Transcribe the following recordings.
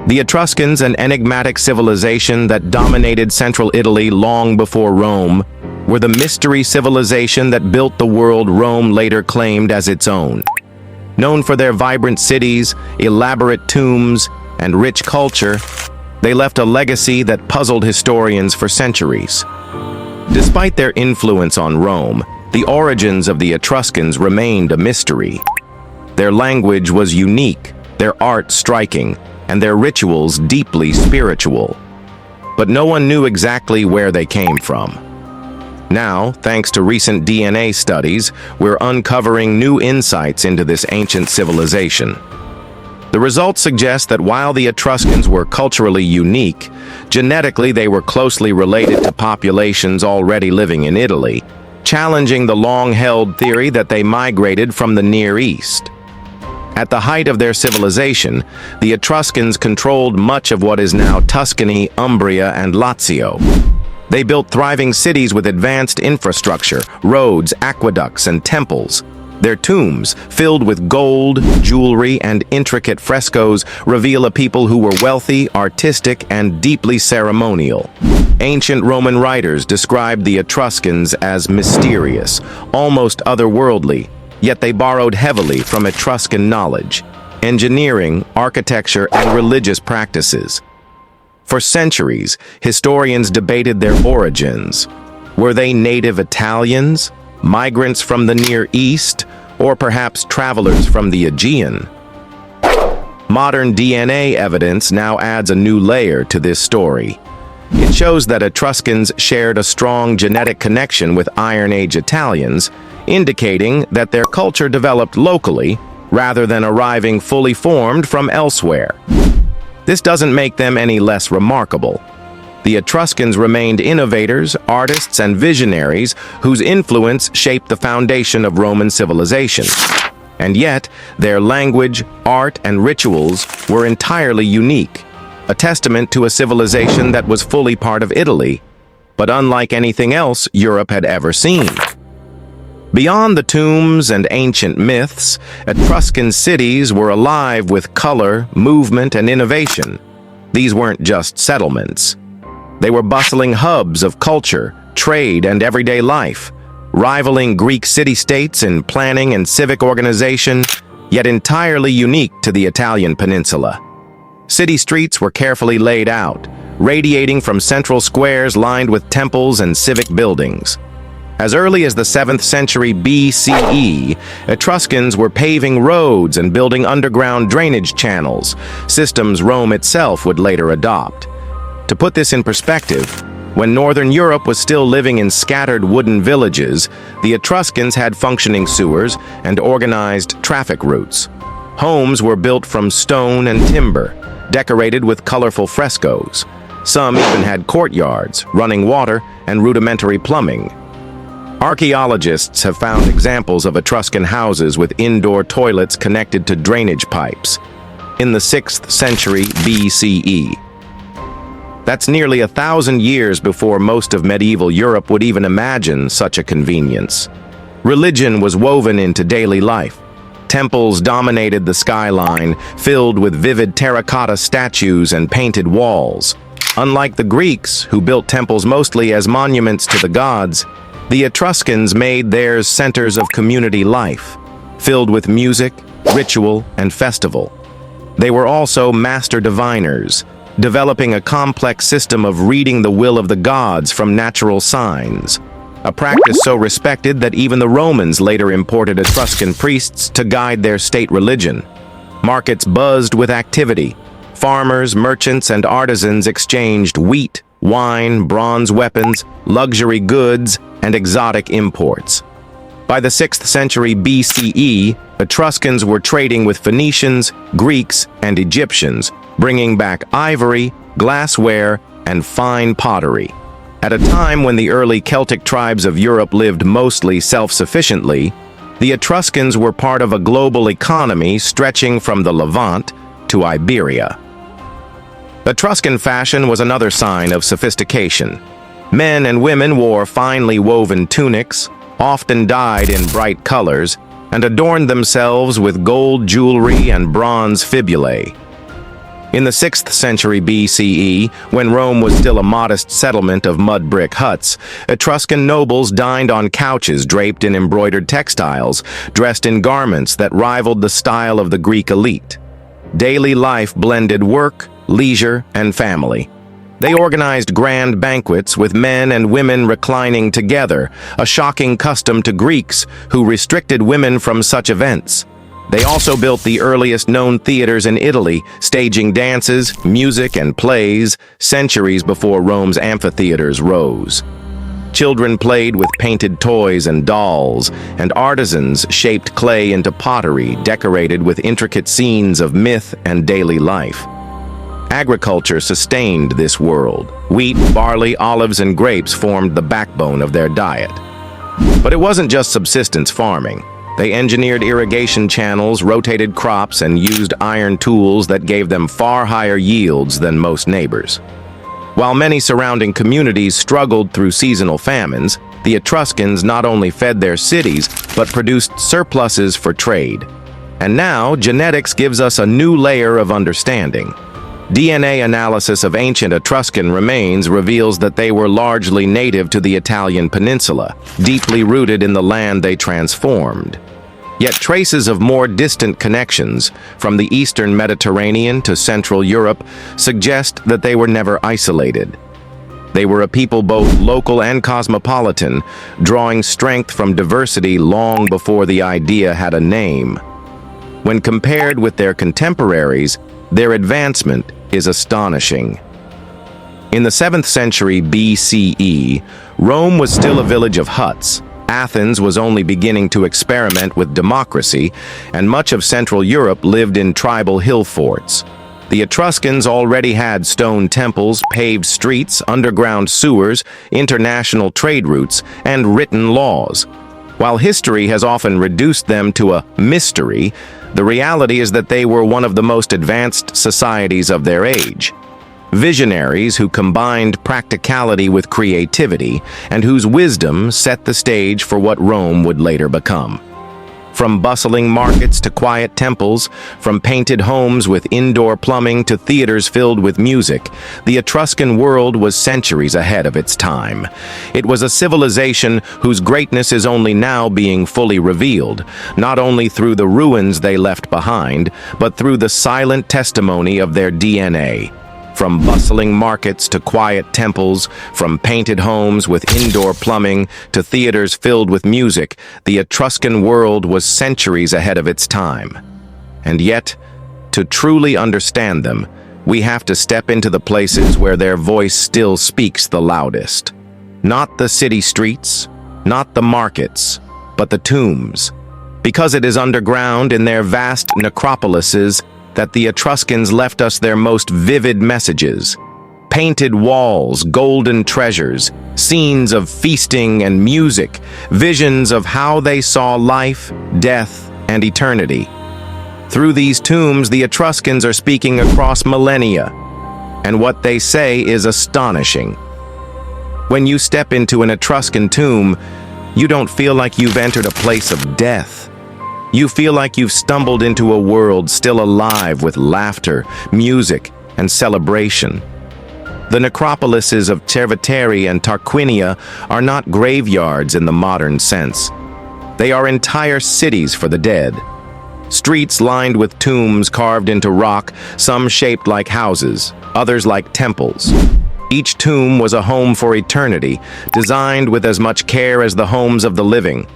The Etruscans, an enigmatic civilization that dominated central Italy long before Rome, were the mystery civilization that built the world Rome later claimed as its own. Known for their vibrant cities, elaborate tombs, and rich culture, they left a legacy that puzzled historians for centuries. Despite their influence on Rome, the origins of the Etruscans remained a mystery. Their language was unique, their art striking, and their rituals deeply spiritual. But no one knew exactly where they came from. Now, thanks to recent DNA studies, we're uncovering new insights into this ancient civilization. The results suggest that while the Etruscans were culturally unique, genetically they were closely related to populations already living in Italy, challenging the long-held theory that they migrated from the Near East. At the height of their civilization, the Etruscans controlled much of what is now Tuscany, Umbria, and Lazio. They built thriving cities with advanced infrastructure, roads, aqueducts, and temples. Their tombs, filled with gold, jewelry, and intricate frescoes, reveal a people who were wealthy, artistic, and deeply ceremonial. Ancient Roman writers described the Etruscans as mysterious, almost otherworldly, yet they borrowed heavily from Etruscan knowledge, engineering, architecture, and religious practices. For centuries, historians debated their origins. Were they native Italians, migrants from the Near East, or perhaps travelers from the Aegean? Modern DNA evidence now adds a new layer to this story. It shows that Etruscans shared a strong genetic connection with Iron Age Italians, indicating that their culture developed locally rather than arriving fully formed from elsewhere. This doesn't make them any less remarkable. The Etruscans remained innovators, artists, and visionaries whose influence shaped the foundation of Roman civilization. And yet, their language, art, and rituals were entirely unique, a testament to a civilization that was fully part of Italy, but unlike anything else Europe had ever seen. Beyond the tombs and ancient myths, Etruscan cities were alive with color, movement, and innovation. These weren't just settlements. They were bustling hubs of culture, trade, and everyday life, rivaling Greek city-states in planning and civic organization, yet entirely unique to the Italian peninsula. City streets were carefully laid out, radiating from central squares lined with temples and civic buildings. As early as the 7th century BCE, Etruscans were paving roads and building underground drainage channels, systems Rome itself would later adopt. To put this in perspective, when Northern Europe was still living in scattered wooden villages, the Etruscans had functioning sewers and organized traffic routes. Homes were built from stone and timber, decorated with colorful frescoes. Some even had courtyards, running water, and rudimentary plumbing. Archaeologists have found examples of Etruscan houses with indoor toilets connected to drainage pipes in the 6th century BCE. That's nearly 1,000 years before most of medieval Europe would even imagine such a convenience. Religion was woven into daily life. Temples dominated the skyline, filled with vivid terracotta statues and painted walls. Unlike the Greeks, who built temples mostly as monuments to the gods, the Etruscans made theirs centers of community life, filled with music, ritual, and festival. They were also master diviners, developing a complex system of reading the will of the gods from natural signs, a practice so respected that even the Romans later imported Etruscan priests to guide their state religion. Markets buzzed with activity. Farmers, merchants, and artisans exchanged wheat, wine, bronze weapons, luxury goods, and exotic imports. By the 6th century BCE, Etruscans were trading with Phoenicians, Greeks, and Egyptians, bringing back ivory, glassware, and fine pottery. At a time when the early Celtic tribes of Europe lived mostly self-sufficiently, the Etruscans were part of a global economy stretching from the Levant to Iberia. Etruscan fashion was another sign of sophistication. Men and women wore finely woven tunics, often dyed in bright colors, and adorned themselves with gold jewelry and bronze fibulae. In the 6th century BCE, when Rome was still a modest settlement of mud brick huts, Etruscan nobles dined on couches draped in embroidered textiles, dressed in garments that rivaled the style of the Greek elite. Daily life blended work, leisure, and family. They organized grand banquets with men and women reclining together, a shocking custom to Greeks who restricted women from such events. They also built the earliest known theaters in Italy, staging dances, music, and plays centuries before Rome's amphitheaters rose. Children played with painted toys and dolls, and artisans shaped clay into pottery decorated with intricate scenes of myth and daily life. Agriculture sustained this world. Wheat, barley, olives, and grapes formed the backbone of their diet. But it wasn't just subsistence farming. They engineered irrigation channels, rotated crops, and used iron tools that gave them far higher yields than most neighbors. While many surrounding communities struggled through seasonal famines, the Etruscans not only fed their cities, but produced surpluses for trade. And now, genetics gives us a new layer of understanding. DNA analysis of ancient Etruscan remains reveals that they were largely native to the Italian peninsula, deeply rooted in the land they transformed. Yet traces of more distant connections, from the eastern Mediterranean to Central Europe, suggest that they were never isolated. They were a people both local and cosmopolitan, drawing strength from diversity long before the idea had a name. When compared with their contemporaries, their advancement is astonishing. In the 7th century BCE, Rome was still a village of huts. Athens was only beginning to experiment with democracy, and much of Central Europe lived in tribal hill forts. The Etruscans already had stone temples, paved streets, underground sewers, international trade routes, and written laws. While history has often reduced them to a mystery, the reality is that they were one of the most advanced societies of their age. Visionaries who combined practicality with creativity, and whose wisdom set the stage for what Rome would later become. From bustling markets to quiet temples, from painted homes with indoor plumbing to theaters filled with music, the Etruscan world was centuries ahead of its time. It was a civilization whose greatness is only now being fully revealed, not only through the ruins they left behind, but through the silent testimony of their DNA. From bustling markets to quiet temples, from painted homes with indoor plumbing to theaters filled with music, the Etruscan world was centuries ahead of its time. And yet, to truly understand them, we have to step into the places where their voice still speaks the loudest. Not the city streets, not the markets, but the tombs. Because it is underground in their vast necropolises that the Etruscans left us their most vivid messages. Painted walls, golden treasures, scenes of feasting and music, visions of how they saw life, death, and eternity. Through these tombs, the Etruscans are speaking across millennia, and what they say is astonishing. When you step into an Etruscan tomb, you don't feel like you've entered a place of death. You feel like you've stumbled into a world still alive with laughter, music, and celebration. The necropolises of Cerveteri and Tarquinia are not graveyards in the modern sense. They are entire cities for the dead. Streets lined with tombs carved into rock, some shaped like houses, others like temples. Each tomb was a home for eternity, designed with as much care as the homes of the living.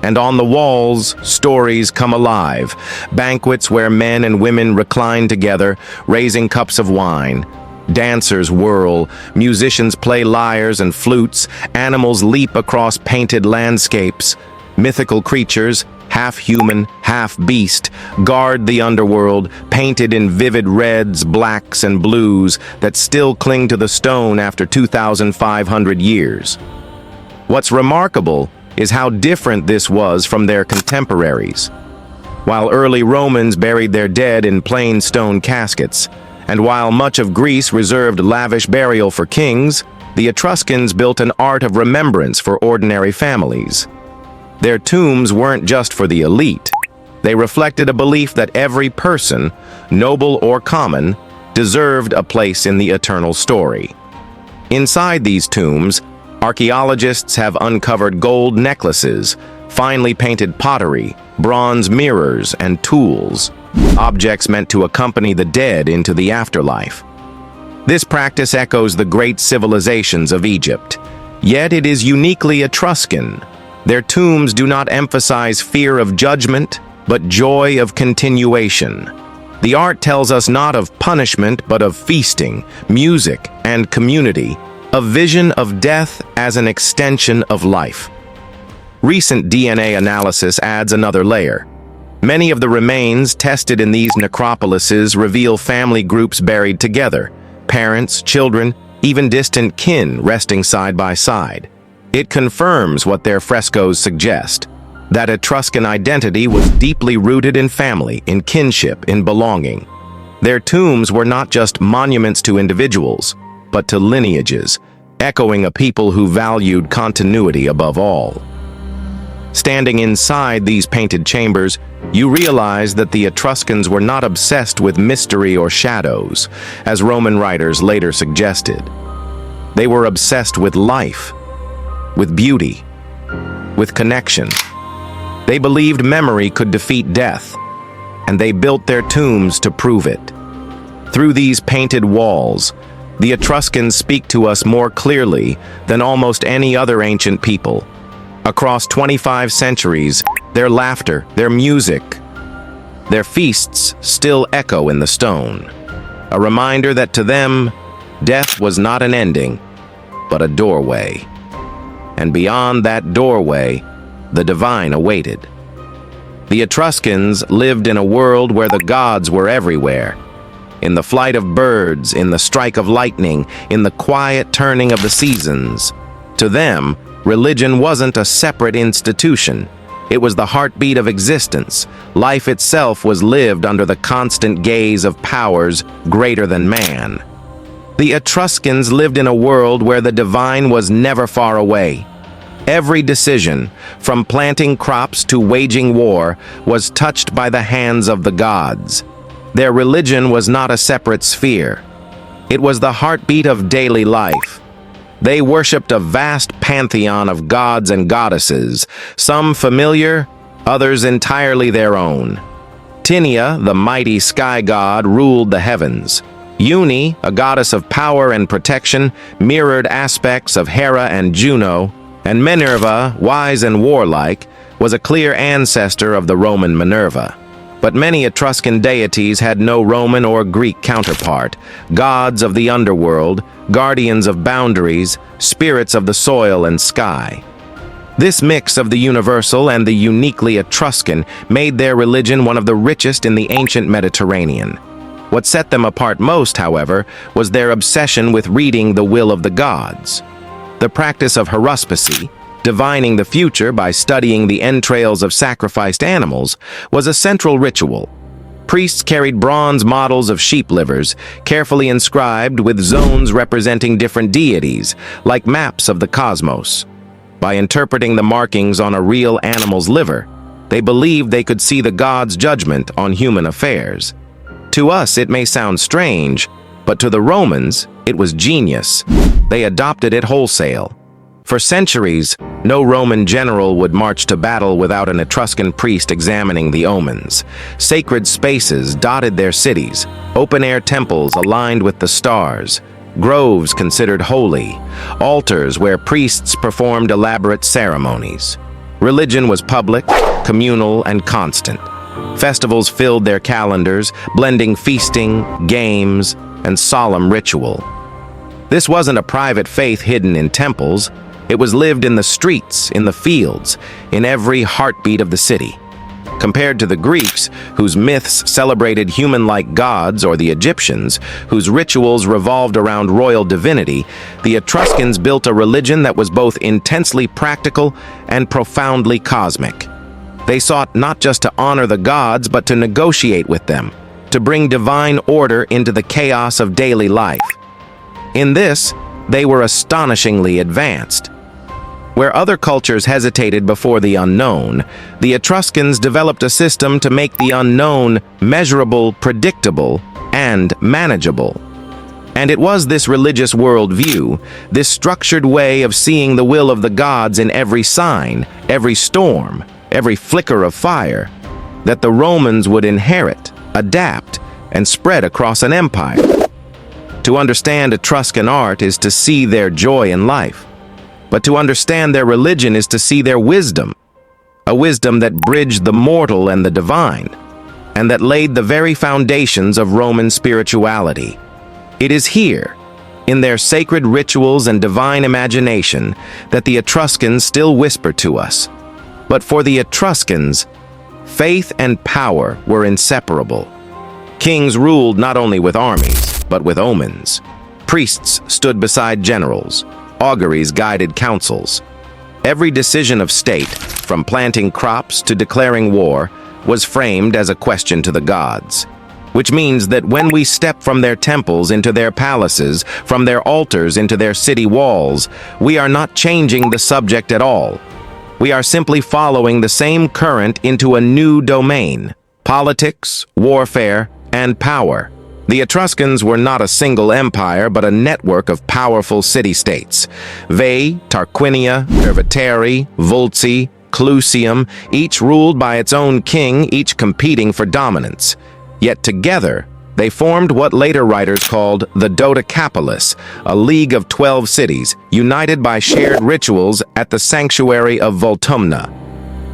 And on the walls, stories come alive, banquets where men and women recline together, raising cups of wine. Dancers whirl, musicians play lyres and flutes, animals leap across painted landscapes. Mythical creatures, half human, half beast, guard the underworld, painted in vivid reds, blacks, and blues that still cling to the stone after 2,500 years. What's remarkable is how different this was from their contemporaries. While early Romans buried their dead in plain stone caskets, and while much of Greece reserved lavish burial for kings, the Etruscans built an art of remembrance for ordinary families. Their tombs weren't just for the elite. They reflected a belief that every person, noble or common, deserved a place in the eternal story. Inside these tombs, archaeologists have uncovered gold necklaces, finely painted pottery, bronze mirrors, and tools, objects meant to accompany the dead into the afterlife. This practice echoes the great civilizations of Egypt, yet it is uniquely Etruscan. Their tombs do not emphasize fear of judgment, but joy of continuation. The art tells us not of punishment, but of feasting, music, and community, a vision of death as an extension of life. Recent DNA analysis adds another layer. Many of the remains tested in these necropolises reveal family groups buried together, parents, children, even distant kin resting side by side. It confirms what their frescoes suggest, that Etruscan identity was deeply rooted in family, in kinship, in belonging. Their tombs were not just monuments to individuals, but to lineages, echoing a people who valued continuity above all. Standing inside these painted chambers, you realize that the Etruscans were not obsessed with mystery or shadows, as Roman writers later suggested. They were obsessed with life, with beauty, with connection. They believed memory could defeat death, and they built their tombs to prove it. Through these painted walls, the Etruscans speak to us more clearly than almost any other ancient people. Across 25 centuries, their laughter, their music, their feasts still echo in the stone. A reminder that to them, death was not an ending, but a doorway. And beyond that doorway, the divine awaited. The Etruscans lived in a world where the gods were everywhere. In the flight of birds, in the strike of lightning, in the quiet turning of the seasons. To them, religion wasn't a separate institution. It was the heartbeat of existence. Life itself was lived under the constant gaze of powers greater than man. The Etruscans lived in a world where the divine was never far away. Every decision, from planting crops to waging war, was touched by the hands of the gods. Their religion was not a separate sphere. It was the heartbeat of daily life. They worshipped a vast pantheon of gods and goddesses, some familiar, others entirely their own. Tinia, the mighty sky god, ruled the heavens. Uni, a goddess of power and protection, mirrored aspects of Hera and Juno, and Minerva, wise and warlike, was a clear ancestor of the Roman Minerva. But many Etruscan deities had no Roman or Greek counterpart, gods of the underworld, guardians of boundaries, spirits of the soil and sky. This mix of the universal and the uniquely Etruscan made their religion one of the richest in the ancient Mediterranean. What set them apart most, however, was their obsession with reading the will of the gods. The practice of haruspicy, divining the future by studying the entrails of sacrificed animals, was a central ritual. Priests carried bronze models of sheep livers, carefully inscribed with zones representing different deities, like maps of the cosmos. By interpreting the markings on a real animal's liver, they believed they could see the gods' judgment on human affairs. To us, it may sound strange, but to the Romans, it was genius. They adopted it wholesale. For centuries, no Roman general would march to battle without an Etruscan priest examining the omens. Sacred spaces dotted their cities, open-air temples aligned with the stars, groves considered holy, altars where priests performed elaborate ceremonies. Religion was public, communal, and constant. Festivals filled their calendars, blending feasting, games, and solemn ritual. This wasn't a private faith hidden in temples. It was lived in the streets, in the fields, in every heartbeat of the city. Compared to the Greeks, whose myths celebrated human-like gods, or the Egyptians, whose rituals revolved around royal divinity, the Etruscans built a religion that was both intensely practical and profoundly cosmic. They sought not just to honor the gods, but to negotiate with them, to bring divine order into the chaos of daily life. In this, they were astonishingly advanced. Where other cultures hesitated before the unknown, the Etruscans developed a system to make the unknown measurable, predictable, and manageable. And it was this religious worldview, this structured way of seeing the will of the gods in every sign, every storm, every flicker of fire, that the Romans would inherit, adapt, and spread across an empire. To understand Etruscan art is to see their joy in life, but to understand their religion is to see their wisdom, a wisdom that bridged the mortal and the divine, and that laid the very foundations of Roman spirituality. It is here, in their sacred rituals and divine imagination, that the Etruscans still whisper to us. But for the Etruscans, faith and power were inseparable. Kings ruled not only with armies, but with omens. Priests stood beside generals. Auguries guided councils. Every decision of state, from planting crops to declaring war, was framed as a question to the gods. Which means that when we step from their temples into their palaces, from their altars into their city walls, we are not changing the subject at all. We are simply following the same current into a new domain: politics, warfare, and power. The Etruscans were not a single empire, but a network of powerful city-states. Veii, Tarquinia, Cerveteri, Vulci, Clusium, each ruled by its own king, each competing for dominance. Yet together, they formed what later writers called the Dodecapolis, a league of 12 cities, united by shared rituals at the sanctuary of Voltumna.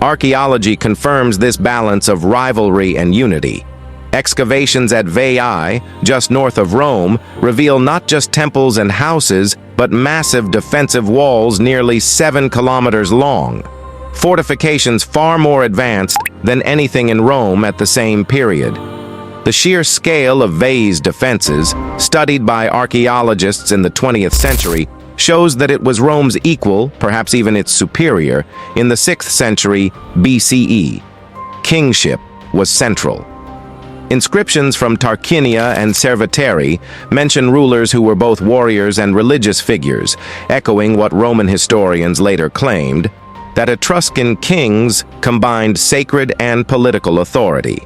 Archaeology confirms this balance of rivalry and unity. Excavations at Veii, just north of Rome, reveal not just temples and houses, but massive defensive walls nearly 7 kilometers long. Fortifications far more advanced than anything in Rome at the same period. The sheer scale of Veii's defenses, studied by archaeologists in the 20th century, shows that it was Rome's equal, perhaps even its superior, in the 6th century BCE. Kingship was central. Inscriptions from Tarquinia and Cerveteri mention rulers who were both warriors and religious figures, echoing what Roman historians later claimed, that Etruscan kings combined sacred and political authority.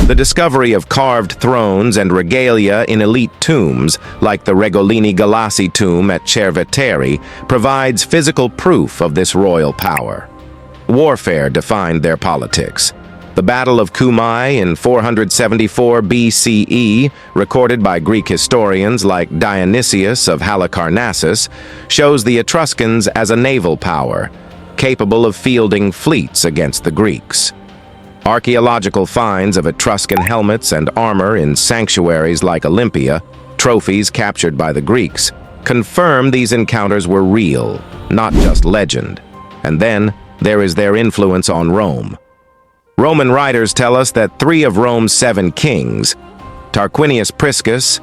The discovery of carved thrones and regalia in elite tombs, like the Regolini Galassi tomb at Cerveteri, provides physical proof of this royal power. Warfare defined their politics. The Battle of Cumae in 474 BCE, recorded by Greek historians like Dionysius of Halicarnassus, shows the Etruscans as a naval power, capable of fielding fleets against the Greeks. Archaeological finds of Etruscan helmets and armor in sanctuaries like Olympia, trophies captured by the Greeks, confirm these encounters were real, not just legend. And then there is their influence on Rome. Roman writers tell us that 3 of Rome's 7 kings, Tarquinius Priscus,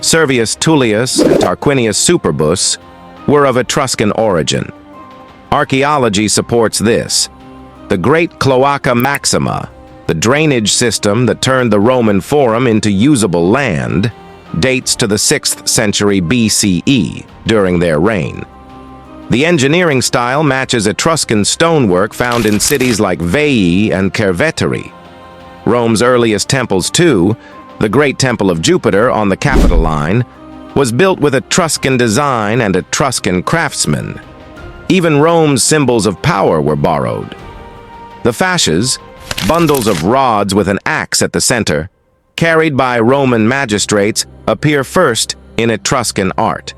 Servius Tullius, and Tarquinius Superbus, were of Etruscan origin. Archaeology supports this. The Great Cloaca Maxima, the drainage system that turned the Roman Forum into usable land, dates to the 6th century BCE, during their reign. The engineering style matches Etruscan stonework found in cities like Veii and Cerveteri. Rome's earliest temples, too, the Great Temple of Jupiter on the Capitoline, was built with Etruscan design and Etruscan craftsmen. Even Rome's symbols of power were borrowed. The fasces, bundles of rods with an axe at the center, carried by Roman magistrates, appear first in Etruscan art.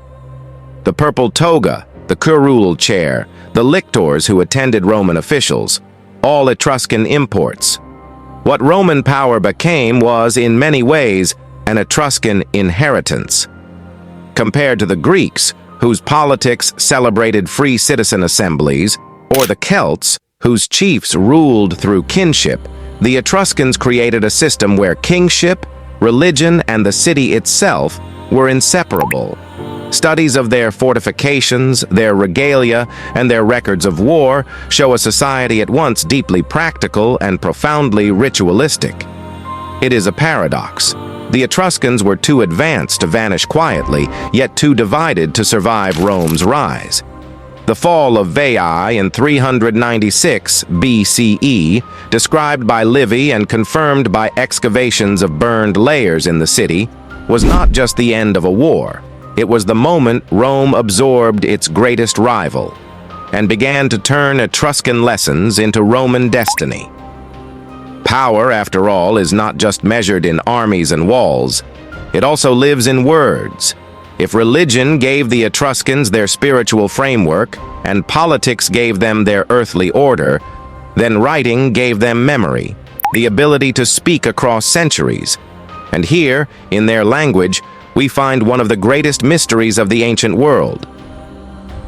The purple toga, the curule chair, the lictors who attended Roman officials, all Etruscan imports. What Roman power became was, in many ways, an Etruscan inheritance. Compared to the Greeks, whose politics celebrated free citizen assemblies, or the Celts, whose chiefs ruled through kinship, the Etruscans created a system where kingship, religion, and the city itself were inseparable. Studies of their fortifications, their regalia, and their records of war show a society at once deeply practical and profoundly ritualistic. It is a paradox. The Etruscans were too advanced to vanish quietly, yet too divided to survive Rome's rise. The fall of Veii in 396 BCE, described by Livy and confirmed by excavations of burned layers in the city, was not just the end of a war. It was the moment Rome absorbed its greatest rival and began to turn Etruscan lessons into Roman destiny. Power, after all, is not just measured in armies and walls. It also lives in words. If religion gave the Etruscans their spiritual framework and politics gave them their earthly order, then writing gave them memory, the ability to speak across centuries. And here, in their language, we find one of the greatest mysteries of the ancient world.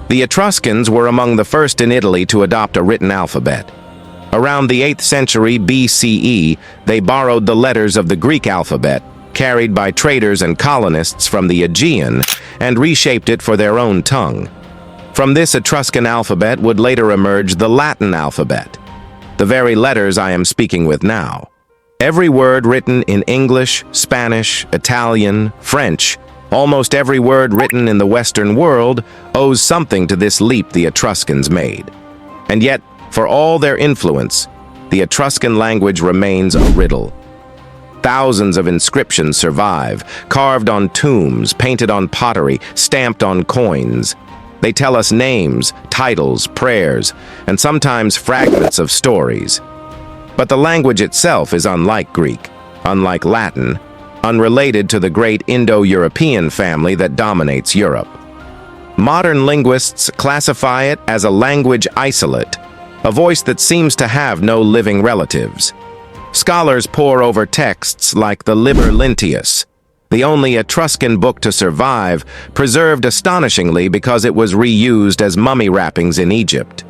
The Etruscans were among the first in Italy to adopt a written alphabet. Around the 8th century BCE, they borrowed the letters of the Greek alphabet, carried by traders and colonists from the Aegean, and reshaped it for their own tongue. From this Etruscan alphabet would later emerge the Latin alphabet, the very letters I am speaking with now. Every word written in English, Spanish, Italian, French, almost every word written in the Western world owes something to this leap the Etruscans made. And yet, for all their influence, the Etruscan language remains a riddle. Thousands of inscriptions survive, carved on tombs, painted on pottery, stamped on coins. They tell us names, titles, prayers, and sometimes fragments of stories. But the language itself is unlike Greek, unlike Latin, unrelated to the great Indo-European family that dominates Europe. Modern linguists classify it as a language isolate, a voice that seems to have no living relatives. Scholars pore over texts like the Liber Linteus, the only Etruscan book to survive, preserved astonishingly because it was reused as mummy wrappings in Egypt.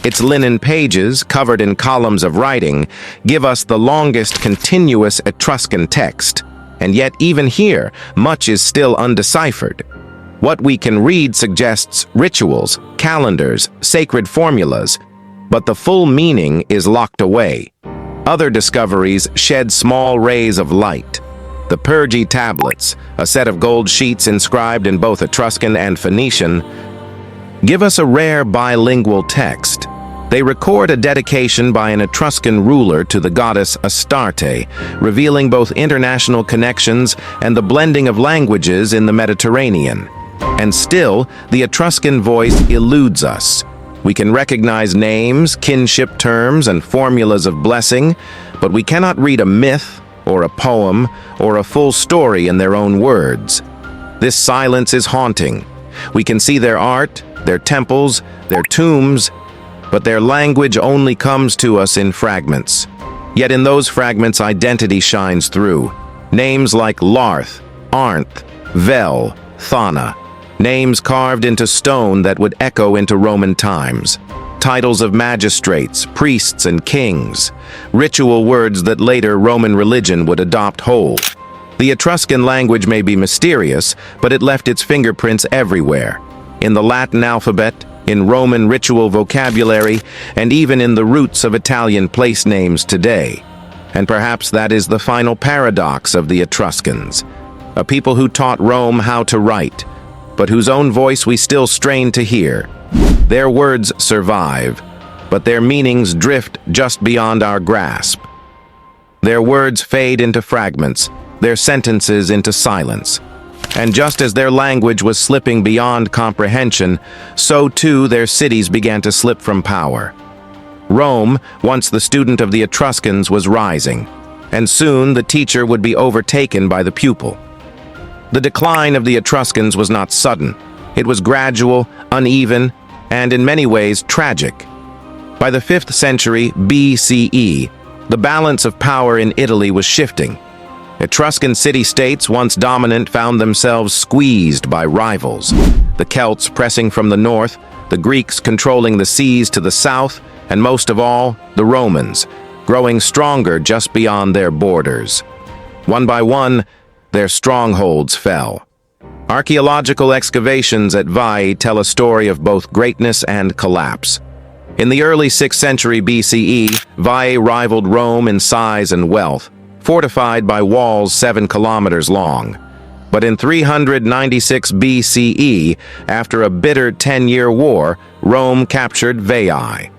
Its linen pages, covered in columns of writing, give us the longest continuous Etruscan text, and yet even here, much is still undeciphered. What we can read suggests rituals, calendars, sacred formulas, but the full meaning is locked away. Other discoveries shed small rays of light. The Pergi tablets, a set of gold sheets inscribed in both Etruscan and Phoenician, give us a rare bilingual text. They record a dedication by an Etruscan ruler to the goddess Astarte, revealing both international connections and the blending of languages in the Mediterranean. And still, the Etruscan voice eludes us. We can recognize names, kinship terms, and formulas of blessing, but we cannot read a myth, or a poem, or a full story in their own words. This silence is haunting. We can see their art, their temples, their tombs, but their language only comes to us in fragments. Yet in those fragments, identity shines through. Names like Larth, Arnth, Vel, Thana. Names carved into stone that would echo into Roman times. Titles of magistrates, priests, and kings. Ritual words that later Roman religion would adopt whole. The Etruscan language may be mysterious, but it left its fingerprints everywhere. In the Latin alphabet, in Roman ritual vocabulary, and even in the roots of Italian place names today. And perhaps that is the final paradox of the Etruscans. A people who taught Rome how to write, but whose own voice we still strain to hear. Their words survive, but their meanings drift just beyond our grasp. Their words fade into fragments, their sentences into silence. And just as their language was slipping beyond comprehension, so too their cities began to slip from power. Rome, once the student of the Etruscans, was rising, and soon the teacher would be overtaken by the pupil. The decline of the Etruscans was not sudden. It was gradual, uneven, and in many ways tragic. By the 5th century BCE, the balance of power in Italy was shifting. Etruscan city-states, once dominant, found themselves squeezed by rivals. The Celts pressing from the north, the Greeks controlling the seas to the south, and most of all, the Romans, growing stronger just beyond their borders. One by one, their strongholds fell. Archaeological excavations at Veii tell a story of both greatness and collapse. In the early 6th century BCE, Veii rivaled Rome in size and wealth, fortified by walls 7 kilometers long. But in 396 BCE, after a bitter 10-year war, Rome captured Veii.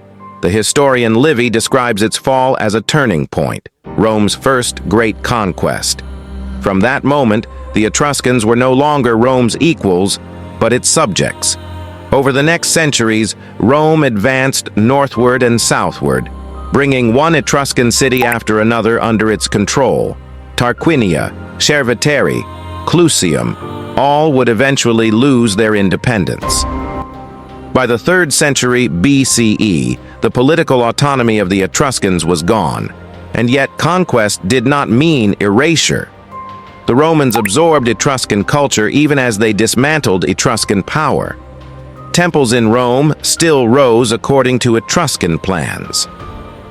The historian Livy describes its fall as a turning point, Rome's first great conquest. From that moment, the Etruscans were no longer Rome's equals, but its subjects. Over the next centuries, Rome advanced northward and southward, bringing one Etruscan city after another under its control. Tarquinia, Cerveteri, Clusium, all would eventually lose their independence. By the 3rd century BCE, the political autonomy of the Etruscans was gone, and yet conquest did not mean erasure. The Romans absorbed Etruscan culture even as they dismantled Etruscan power. Temples in Rome still rose according to Etruscan plans.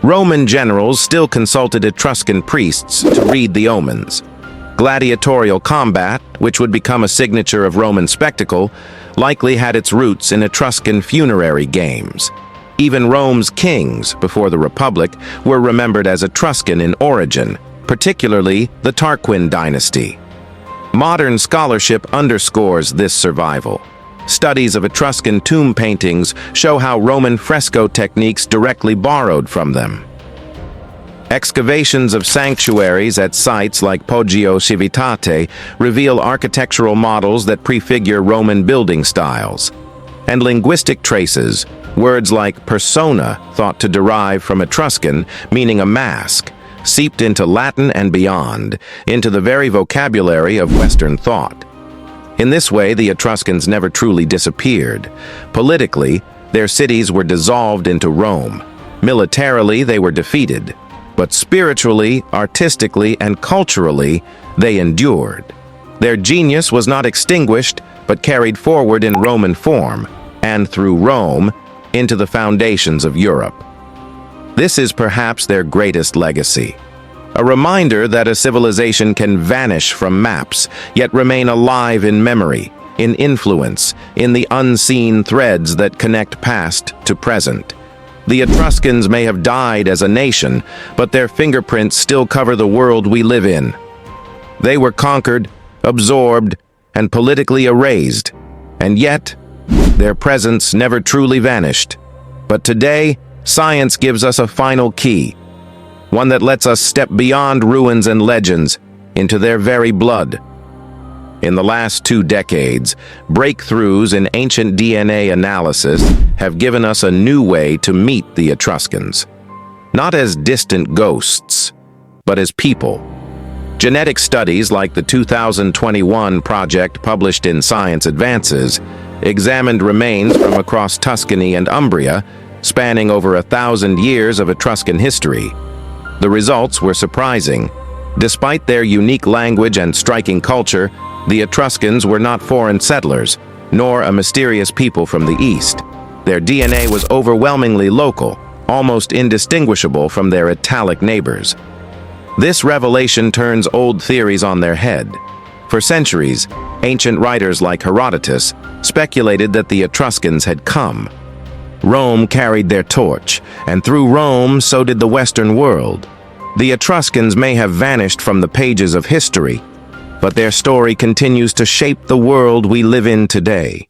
Roman generals still consulted Etruscan priests to read the omens. Gladiatorial combat, which would become a signature of Roman spectacle, likely had its roots in Etruscan funerary games. Even Rome's kings, before the Republic, were remembered as Etruscan in origin, particularly the Tarquin dynasty. Modern scholarship underscores this survival. Studies of Etruscan tomb paintings show how Roman fresco techniques directly borrowed from them. Excavations of sanctuaries at sites like Poggio Civitate reveal architectural models that prefigure Roman building styles. And linguistic traces, words like persona, thought to derive from Etruscan, meaning a mask, seeped into Latin and beyond, into the very vocabulary of Western thought. In this way, the Etruscans never truly disappeared. Politically, their cities were dissolved into Rome. Militarily, they were defeated. But spiritually, artistically, and culturally, they endured. Their genius was not extinguished, but carried forward in Roman form, and through Rome, into the foundations of Europe. This is perhaps their greatest legacy. A reminder that a civilization can vanish from maps, yet remain alive in memory, in influence, in the unseen threads that connect past to present. The Etruscans may have died as a nation, but their fingerprints still cover the world we live in. They were conquered, absorbed, and politically erased, and yet, their presence never truly vanished. But today, science gives us a final key, one that lets us step beyond ruins and legends into their very blood. In the last 2 decades, breakthroughs in ancient DNA analysis have given us a new way to meet the Etruscans. Not as distant ghosts, but as people. Genetic studies like the 2021 project published in Science Advances examined remains from across Tuscany and Umbria, spanning over 1,000 years of Etruscan history. The results were surprising. Despite their unique language and striking culture, the Etruscans were not foreign settlers, nor a mysterious people from the East. Their DNA was overwhelmingly local, almost indistinguishable from their Italic neighbors. This revelation turns old theories on their head. For centuries, ancient writers like Herodotus speculated that the Etruscans had come. Rome carried their torch, and through Rome, so did the Western world. The Etruscans may have vanished from the pages of history, but their story continues to shape the world we live in today.